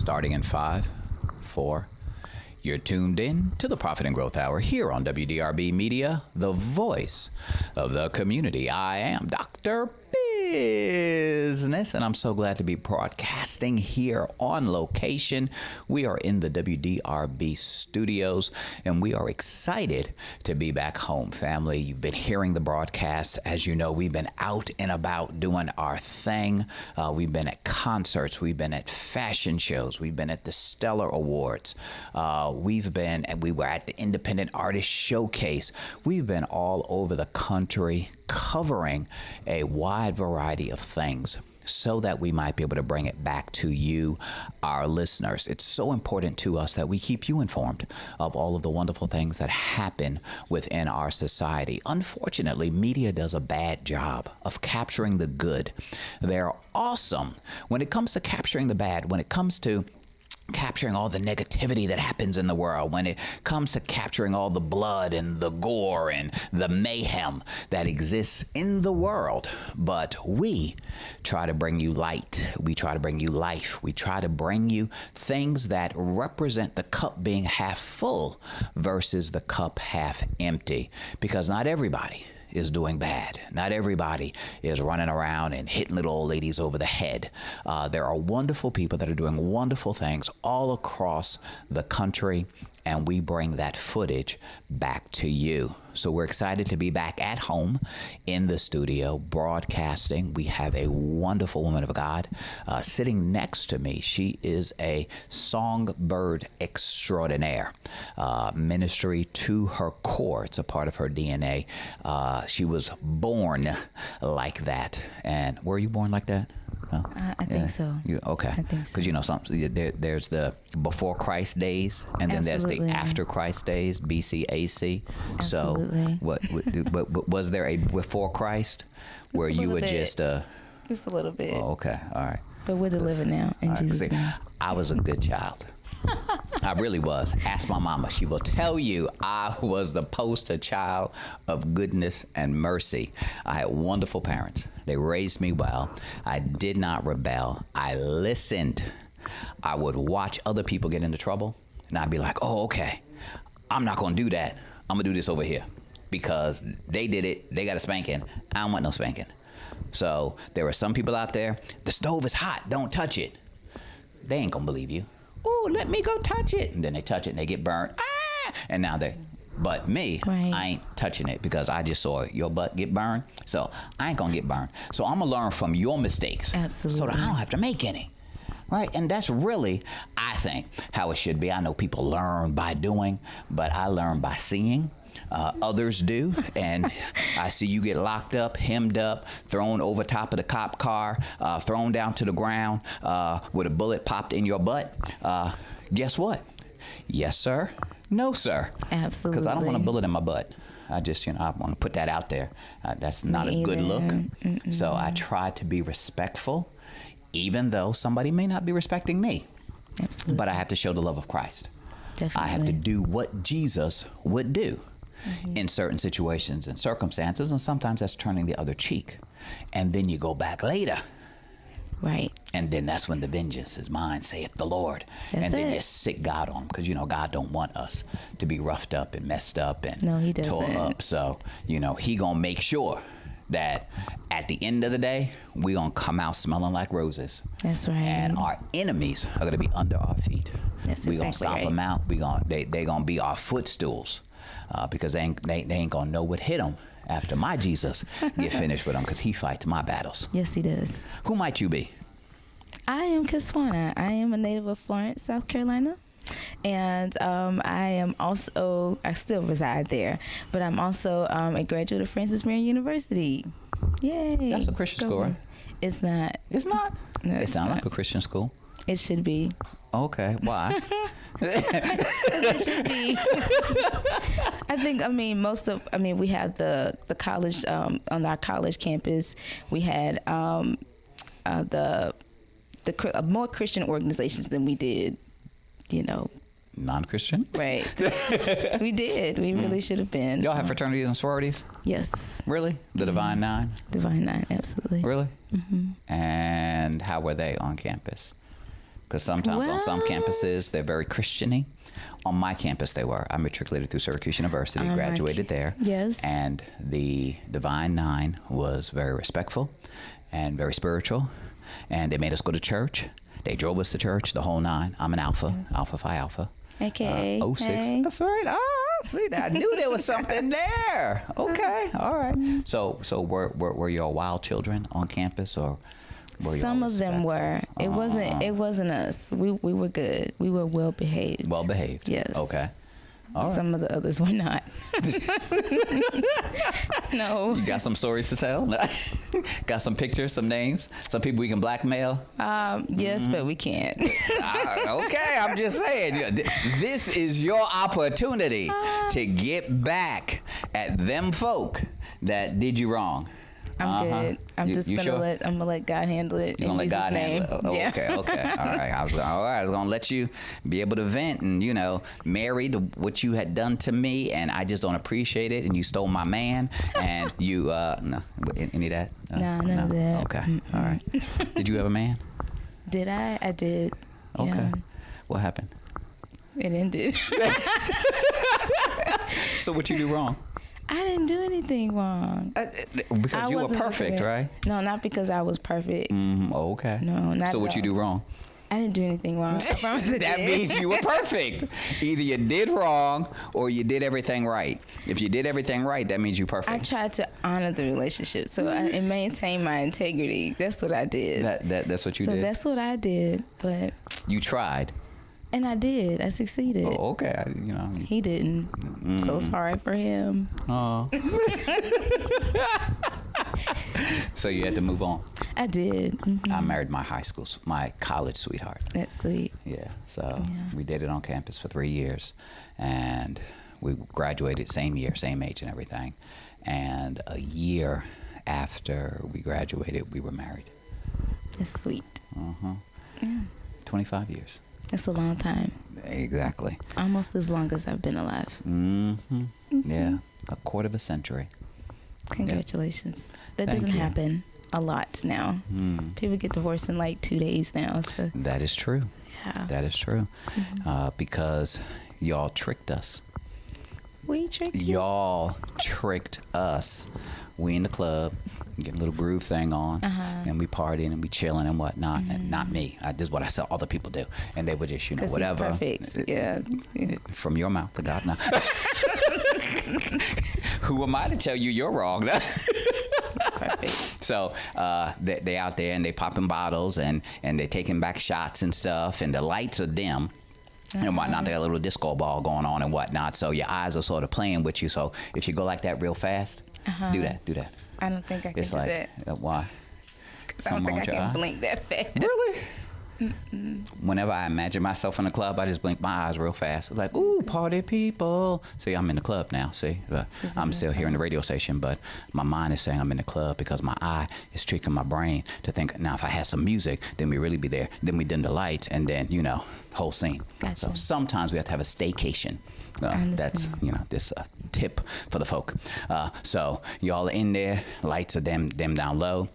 Starting in 5, 4. You're tuned in to the Profit and Growth Hour here on WDRBmedia, the voice of the community. I am Dr. Bizness, and I'm so glad to be broadcasting here on location. We are in the WDRB studios, and we are excited to be back home, family. You've been hearing the broadcast. As you know, we've been out and about doing our thing. We've been at concerts. We've been at fashion shows. We've been at the Stellar Awards. We were at the Independent Artist Showcase. We've been all over the country covering a wide variety of things so that we might be able to bring it back to you, our listeners. It's so important to us that we keep you informed of all of the wonderful things that happen within our society. Unfortunately, media does a bad job of capturing the good. They're awesome when it comes to capturing the bad, when it comes to capturing all the negativity that happens in the world, when it comes to capturing all the blood and the gore and the mayhem that exists in the world. But we try to bring you light. We try to bring you life. We try to bring you things that represent the cup being half full versus the cup half empty, because not everybody is doing bad. Not everybody is running around and hitting little old ladies over the head. There are wonderful people that are doing wonderful things all across the country, and we bring that footage back to you. So we're excited to be back at home in the studio broadcasting. We have a wonderful woman of God sitting next to me. She is a songbird extraordinaire. Ministry to her core. It's a part of her DNA. She was born like that. And were you born like that? No? I think so. Okay. I think so. Because, you know, there's the before Christ days, and then Absolutely. there's the after Christ days, BC, AC. Absolutely. So was there a before Christ where you were just a little bit. Oh, okay. All right. But we're delivered now in Jesus' name. I was a good child. I really was. Ask my mama. She will tell you I was the poster child of goodness and mercy. I had wonderful parents. They raised me well. I did not rebel. I listened. I would watch other people get into trouble, and I'd be like, oh, okay, I'm not going to do that. I'm going to do this over here because they did it. They got a spanking. I don't want no spanking. So there are some people out there, the stove is hot. Don't touch it. They ain't going to believe you. Ooh, let me go touch it. And then they touch it and they get burned. Ah! And now but me, right. I ain't touching it because I just saw your butt get burned. So I ain't gonna get burned. So I'm gonna learn from your mistakes. Absolutely. So that I don't have to make any. Right? And that's really, I think, how it should be. I know people learn by doing, but I learn by seeing. Others do, and I see you get locked up, hemmed up, thrown over top of the cop car, thrown down to the ground with a bullet popped in your butt. Guess what? Yes, sir. No, sir. Absolutely. Because I don't want a bullet in my butt. I just, I want to put that out there. That's not a good look. So I try to be respectful, even though somebody may not be respecting me. Absolutely. But I have to show the love of Christ. Definitely. I have to do what Jesus would do in certain situations and circumstances, and sometimes that's turning the other cheek. And then you go back later. Right. And then that's when the vengeance is mine, saith the Lord. That's and then it. you sick God on them, because, God don't want us to be roughed up and messed up and No, he doesn't. tore up. So, he gonna make sure that at the end of the day, we gonna come out smelling like roses. That's right. And our enemies are gonna be under our feet. That's we gonna exactly stomp right. them out. They gonna be our footstools, because they ain't gonna know what hit them after my Jesus get finished with them, because he fights my battles. Yes, he does. Who might you be? I am Kiswana. I am a native of Florence, South Carolina. And I still reside there, but I'm also a graduate of Francis Marion University. Yay. That's a Christian school, right? It's not. It's not? No, It sounds like a Christian school. It should be. Okay, why? It should be. We had the college, on our college campus, we had more Christian organizations than we did, Non-Christian? Right. We did. We really should have been. Y'all have fraternities and sororities? Yes. Really? The Divine Nine? Divine Nine, absolutely. Really? Mm-hmm. And how were they on campus? Because sometimes on some campuses, they're very Christian-y. On my campus, they were. I matriculated through Syracuse University, graduated there. Yes. And the Divine Nine was very respectful and very spiritual. And they made us go to church. They drove us to church, the whole nine. I'm an Alpha, yes. Alpha Phi Alpha. AKA. 06. Hey. That's right. Ah, see, I knew there was something there. Okay. All right. So were you all wild children on campus, or were you some of them were? It wasn't us. We were good. We were well behaved. Well behaved. Yes. Okay. All right. Some of the others were not. No. You got some stories to tell? Got some pictures, some names, some people we can blackmail? Yes, but we can't. Okay, I'm just saying. This is your opportunity to get back at them folk that did you wrong. I'm good. I'm gonna let God handle it. You're gonna let God handle it. Oh, yeah. Okay. All right. I was gonna let you be able to vent and, marry what you had done to me, and I just don't appreciate it, and you stole my man, and you no, any of that? No, none of that. Okay. All right. Did you have a man? Did I? I did. Okay. Yeah. What happened? It ended. So what you do wrong? I didn't do anything wrong. Because you were perfect, right? No, not because I was perfect. Okay. No, not So what you do wrong? I didn't do anything wrong. That means you were perfect. Either you did wrong or you did everything right. If you did everything right, that means you're perfect. I tried to honor the relationship and maintain my integrity. That's what I did. That's what you did? So that's what I did, but... You tried. And I did. I succeeded. Oh, okay. He didn't. So sorry for him. Oh. So you had to move on. I did. Mm-hmm. I married my college sweetheart. That's sweet. Yeah. So we dated on campus for 3 years, and we graduated same year, same age and everything. And a year after we graduated, we were married. That's sweet. Yeah. 25 years. That's a long time. Exactly. Almost as long as I've been alive. Yeah, a quarter of a century. Congratulations. That doesn't happen a lot now. People get divorced in like 2 days now. So. That is true. Yeah. That is true. Because y'all tricked us. We tricked you? Y'all tricked us. We in the club, get a little groove thing on, and we partying and we chilling and whatnot. And not me. This is what I saw other people do. And they would just, whatever. He's perfect. Yeah. From your mouth to God now. Who am I to tell you you're wrong? Perfect. So they out there and they popping bottles and they taking back shots and stuff, and the lights are dim. And whatnot, they got a little disco ball going on and whatnot. So your eyes are sort of playing with you. So if you go like that real fast, do that. I don't think I can do that. Why? I don't think I can blink that fast. Really? Whenever I imagine myself in the club, I just blink my eyes real fast. Like, ooh, party people. See, I'm in the club now, see? I'm still here in the radio station, but my mind is saying I'm in the club because my eye is tricking my brain to think, now if I had some music, then we really be there. Then we dim the lights, and then, whole scene. Gotcha. So sometimes we have to have a staycation. That's, this tip for the folk. So y'all are in there, lights are dim down low.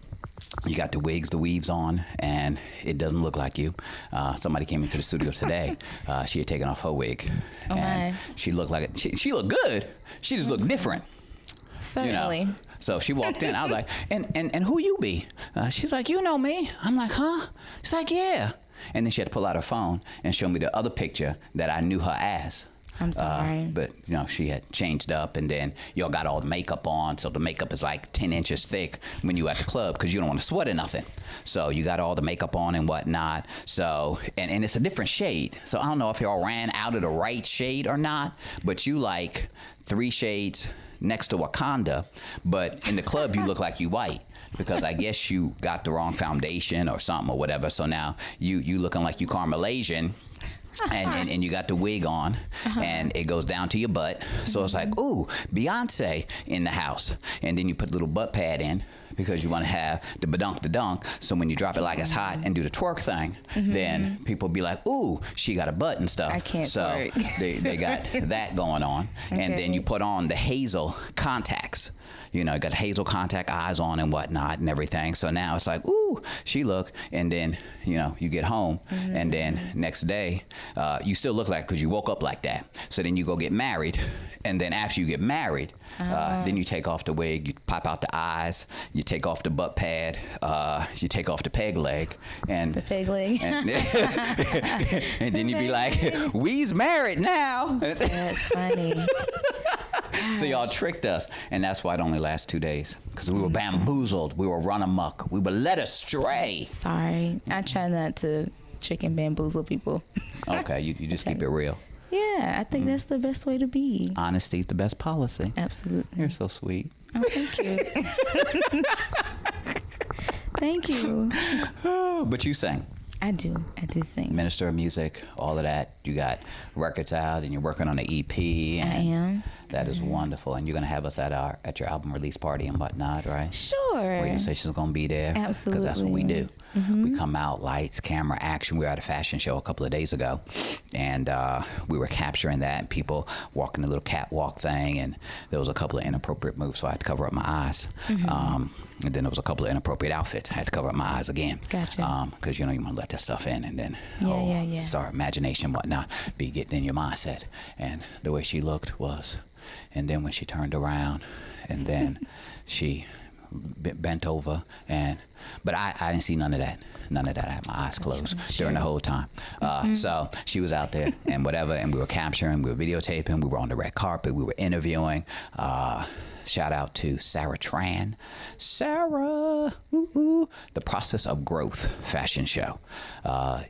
You got the wigs, the weaves on, and it doesn't look like you. Somebody came into the studio today. She had taken off her wig. And she looked like she looked good. She just looked different. Certainly. So she walked in. I was like, and who you be? She's like, you know me. I'm like, huh? She's like, yeah. And then she had to pull out her phone and show me the other picture that I knew her as. I'm sorry. But, she had changed up, and then y'all got all the makeup on, so the makeup is like 10 inches thick when you at the club because you don't want to sweat or nothing. So you got all the makeup on and whatnot. So, and it's a different shade. So I don't know if y'all ran out of the right shade or not, but you like 3 shades next to Wakanda, but in the club you look like you white. Because I guess you got the wrong foundation or something or whatever. So now you looking like you Carmelasian. And you got the wig on, and it goes down to your butt. So it's like, ooh, Beyonce in the house. And then you put a little butt pad in because you want to have the badunk. So when you drop it like it's hot and do the twerk thing, then people be like, ooh, she got a butt and stuff. I can't twerk. they got that going on. Okay. And then you put on the hazel contacts. You got hazel contact eyes on and whatnot and everything. So now it's like, ooh, ooh, she look. And then, you know, you get home, and then next day, you still look like, because you woke up like that. So then you go get married. And then after you get married, then you take off the wig, you pop out the eyes, you take off the butt pad, you take off the peg leg. And the peg leg. And then you be like, we's married now. That's funny. So y'all tricked us. And that's why it only lasts 2 days. Because we were bamboozled. We were run amok. We were led astray. Sorry. I try not to trick and bamboozle people. Okay, you just keep it real. Yeah, I think that's the best way to be. Honesty's the best policy. Absolutely. You're so sweet. Oh, thank you. Thank you. But you sing. I do sing. Minister of music, all of that. You got records out, and you're working on an EP. And I am. That is wonderful. And you're gonna have us at your album release party and whatnot, right? Sure. Radio station's gonna be there. Absolutely. Because that's what we do. We come out, lights, camera, action. We were at a fashion show a couple of days ago, and we were capturing that. And people walking the little catwalk thing, and there was a couple of inappropriate moves, so I had to cover up my eyes. And then there was a couple of inappropriate outfits. I had to cover up my eyes again. Gotcha. Because you want to let that stuff in, and then start imagination and whatnot, be getting in your mindset. And the way she looked was, and then when she turned around, and then she bent over, but I didn't see none of that. None of that. I had my eyes closed during the whole time. So she was out there and whatever, and we were capturing, we were videotaping, we were on the red carpet, we were interviewing. Shout out to Sarah Tran. Sarah, the Process of Growth fashion show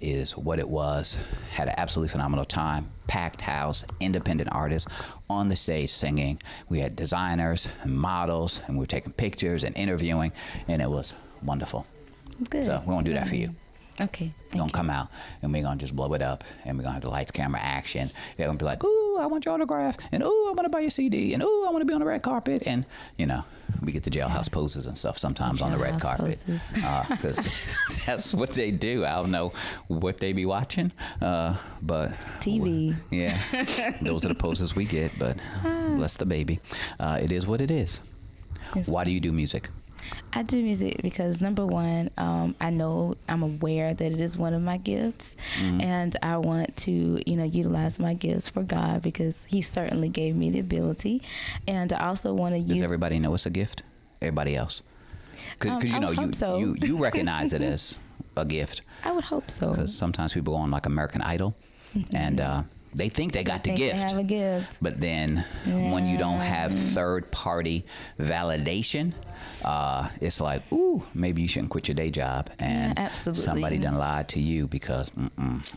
is what it was. Had an absolutely phenomenal time. Packed house, independent artists on the stage singing. We had designers and models, and we were taking pictures and interviewing, and it was wonderful. Good. So we're gonna do that for you. Okay. We're gonna come out, and we're gonna just blow it up, and we're gonna have the lights, camera, action. They're gonna be like, ooh, I want your autograph, and ooh, I want to buy your CD, and ooh, I want to be on the red carpet, and you know, we get the jailhouse poses and stuff sometimes on the red carpet, because that's what they do. I don't know what they be watching, but TV. Yeah, those are the poses we get. But bless the baby, it is what it is. Yes. Why do you do music? I do music because number one, I'm aware that it is one of my gifts, and I want to, utilize my gifts for God because He certainly gave me the ability, and I also want to use. Does everybody know it's a gift? Everybody else, because you recognize it as a gift. I would hope so. Because sometimes people go on like American Idol, and they think they got the gift. They have a gift. But then when you don't have third-party validation, it's like, ooh, maybe you shouldn't quit your day job. And absolutely. Somebody done lied to you because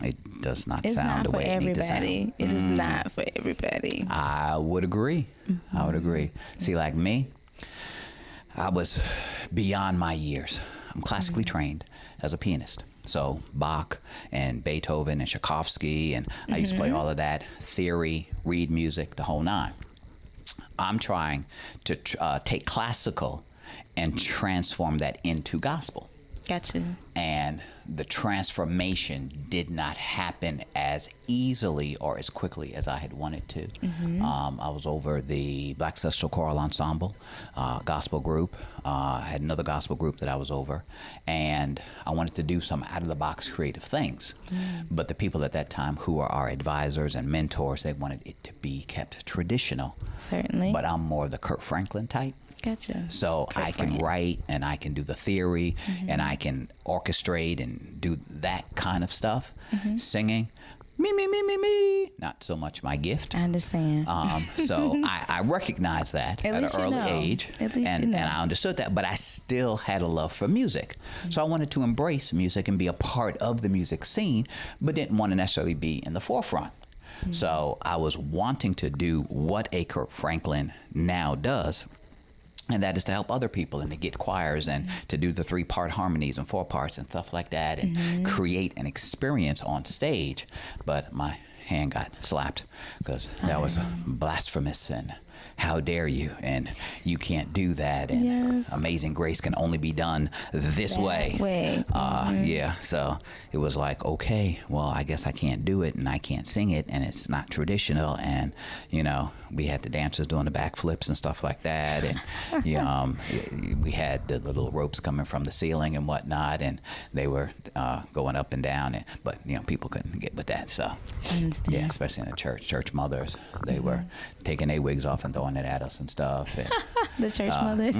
it does not sound the way it needs to sound. It is not for everybody. I would agree. I would agree. See, like me, I was beyond my years. I'm classically trained as a pianist. So Bach and Beethoven and Tchaikovsky, and I used to play all of that, theory, read music, the whole nine. I'm trying to take classical and transform that into gospel. Gotcha. And the transformation did not happen as easily or as quickly as I had wanted to. I was over the Black Celestial Choral Ensemble gospel group. I had another gospel group that I was over, and I wanted to do some out-of-the-box creative things. But the people at that time who are our advisors and mentors, they wanted it to be kept traditional. Certainly. But I'm more of the Kurt Franklin type. Gotcha. So I can write, and I can do the theory, and I can orchestrate and do that kind of stuff. Singing, me. Not so much my gift. I understand. So I recognize that at an early age. At least and I understood that, but I still had a love for music. So I wanted to embrace music and be a part of the music scene, but didn't want to necessarily be in the forefront. So I was wanting to do what a Kurt Franklin now does. And that is to help other people and to get choirs and to do the 3-part harmonies and 4 parts and stuff like that and create an experience on stage. But my hand got slapped because that was blasphemous and how dare you, and you can't do that, and Yes. Amazing Grace can only be done this That way. Yeah, so it was like, okay, well, I guess I can't do it, and I can't sing it, and it's not traditional, and we had the dancers doing the backflips and stuff like that, and we had the little ropes coming from the ceiling and whatnot, and they were going up and down, but people couldn't get with that, so I understand. yeah, especially in the church mothers, they were taking their wigs off and throwing it at us and stuff. And, The church mothers.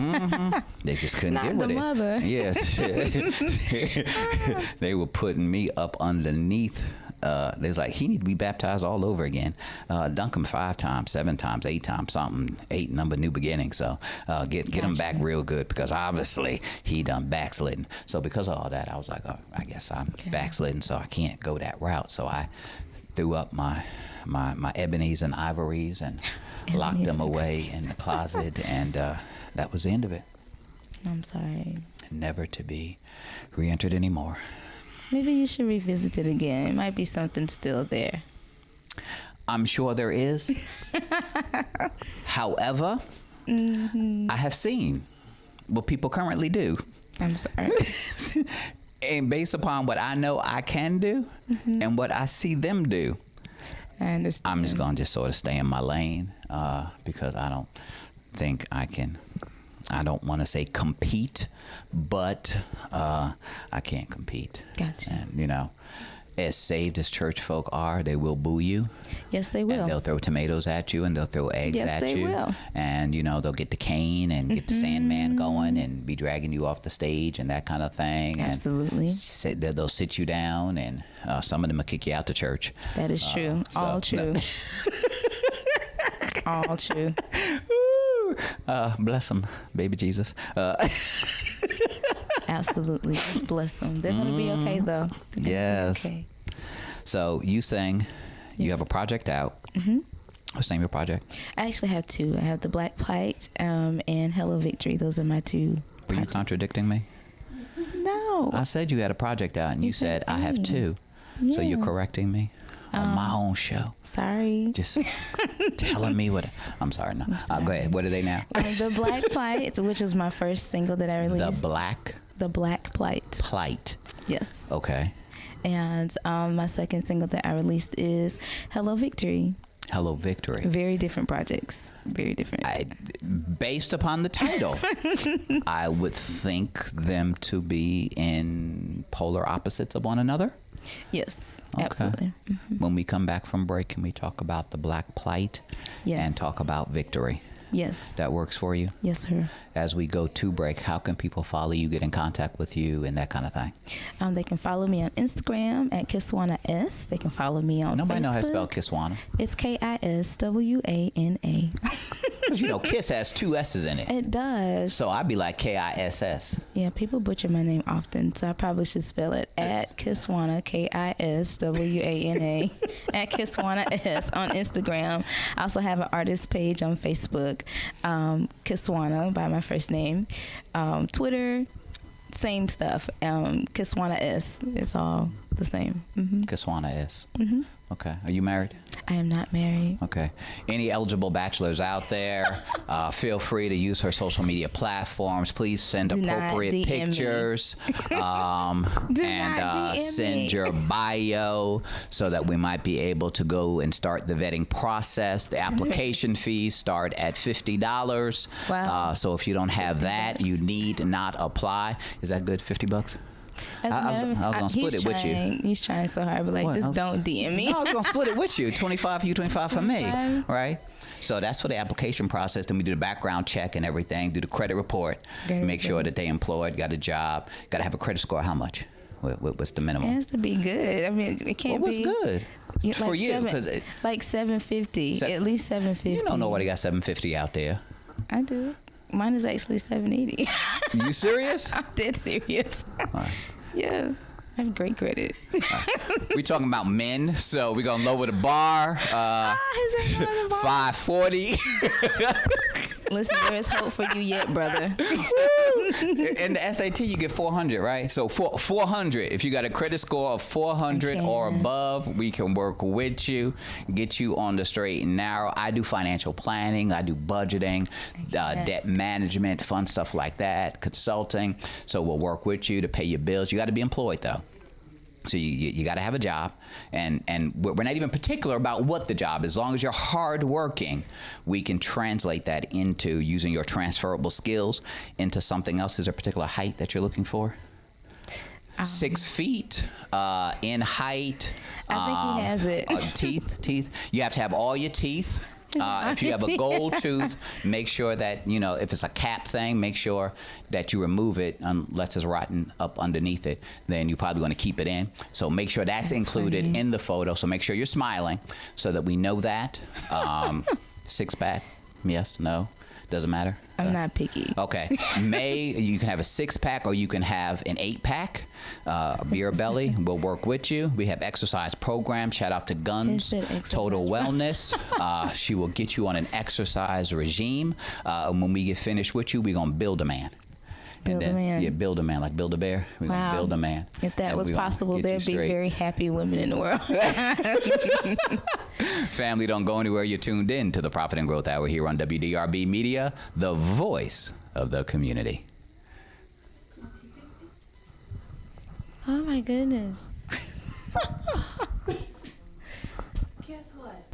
they just couldn't Not get with the it. mother. Yes, they were putting me up underneath. They was like, he need to be baptized all over again. Dunk him 5 times, 7 times, 8 times, something. 8 number new beginning. So get him back real good, because obviously he done backslidden. So because of all that, I was like, oh, I guess I'm backslidden, so I can't go that route. So I threw up my ebonies and ivories and locked them away in the closet, and that was the end of it. I'm sorry. Never to be re-entered anymore. Maybe you should revisit it again. It might be something still there. I'm sure there is. However, I have seen what people currently do. I'm sorry. And based upon what I know I can do and what I see them do, I understand. I'm just going to sort of stay in my lane, because I don't think I can. I don't want to say compete, but I can't compete. Gotcha. And, as saved as church folk are, they will boo you. Yes, they will. And they'll throw tomatoes at you, and they'll throw eggs Yes, at they you. will. And, they'll get the cane and get the Sandman going and be dragging you off the stage and that kind of thing. Absolutely. And they'll sit you down, and some of them will kick you out the church. That is true. All true. All true. Bless them, baby Jesus. Absolutely. Just bless them. They're going to be okay, though. They're gonna be Yes. okay. So you sing. You have a project out. What's the name of your project? I actually have 2. I have the Black Plight and Hello Victory. Those are my 2 Were you projects. contradicting me? No. I said you had a project out, and you said I have 2. So you're Yes. correcting me on my own show. Sorry. Just telling me what. I'm sorry. No. Go ahead. What are they now? The Black Plight, which was my first single that I The released. Black The Black Plight. Plight. Yes. Okay. And my second single that I released is Hello Victory. Hello Victory. Very different projects. Very different. Based upon the title, I would think them to be in polar opposites of one another. Yes, Okay. absolutely. When we come back from break, can we talk about the Black Plight Yes. and talk about Victory? Yes. That works for you? Yes, sir. As we go to break, how can people follow you, get in contact with you, and that kind of thing? They can follow me on Instagram at Kiswana S. They can follow me on Nobody Facebook. knows how to spell Kiswana. It's Kiswana. Because, Kiss has 2 S's in it. It does. So I'd be like Kiss. Yeah, people butcher my name often, so I probably should spell it at Kiswana, Kiswana, at Kiswana S on Instagram. I also have an artist page on Facebook, Kiswana by my first name. Twitter, same stuff. Kiswana S. It's all the same. Kiswana S. Okay. Are you married? I am not married. Okay. Any eligible bachelors out there, feel free to use her social media platforms. Please send Do not appropriate DM me. pictures Do not DM send me. your bio so that we might be able to go and start the vetting process. The application fees start at $50. Wow. So if you don't have that, you need not apply. Is that good? $50? I was gonna split it with you. He's trying so hard, but What? just don't DM me. No, I was gonna split it with you. 25 for you, 25 for me. Okay. Right? So that's for the application process. Then we do the background check and everything, do the credit report, Very make sure good. that they employed, got a job, got to have a credit score. How much? What's the minimum? It has to be good. I mean, it can't What's be. good? Yeah, For you, 750. At least 750. You don't know nobody got 750 out there. I do. Mine is actually 780. You serious? I'm dead serious. All right. Yes. I have great credit. We talking about men, so we're gonna lower the bar. Is that lower the bar? 540. Listen, there is hope for you yet, brother. In the SAT, you get 400, right? So 400. If you got a credit score of 400 or above, we can work with you, get you on the straight and narrow. I do financial planning. I do budgeting, debt management, fun stuff like that, consulting. So we'll work with you to pay your bills. You got to be employed, though. So you got to have a job, and we're not even particular about what the job is. As long as you're hardworking, we can translate that into using your transferable skills into something else. Is there a particular height that you're looking for? 6 feet in height. I think he has it. Teeth. You have to have all your teeth. If you have a gold tooth, make sure that, if it's a cap thing, make sure that you remove it unless it's rotten up underneath it. Then you're probably going to keep it in. So make sure that's included in the photo. So make sure you're smiling so that we know that. 6-pack, yes, no, doesn't matter. I'm not picky. Okay. You can have a 6-pack or you can have an 8-pack. Beer belly will work with you. We have exercise programs. Shout out to Guns, Total Wellness. She will get you on an exercise regime. And when we get finished with you, we're going to build a man. Build a man. Yeah, build a man, like build a bear. We're going to build a man. If that was possible, there'd be very happy women in the world. Family, don't go anywhere. You're tuned in to the Profit and Growth Hour here on WDRB Media, the voice of the community. Oh, my goodness.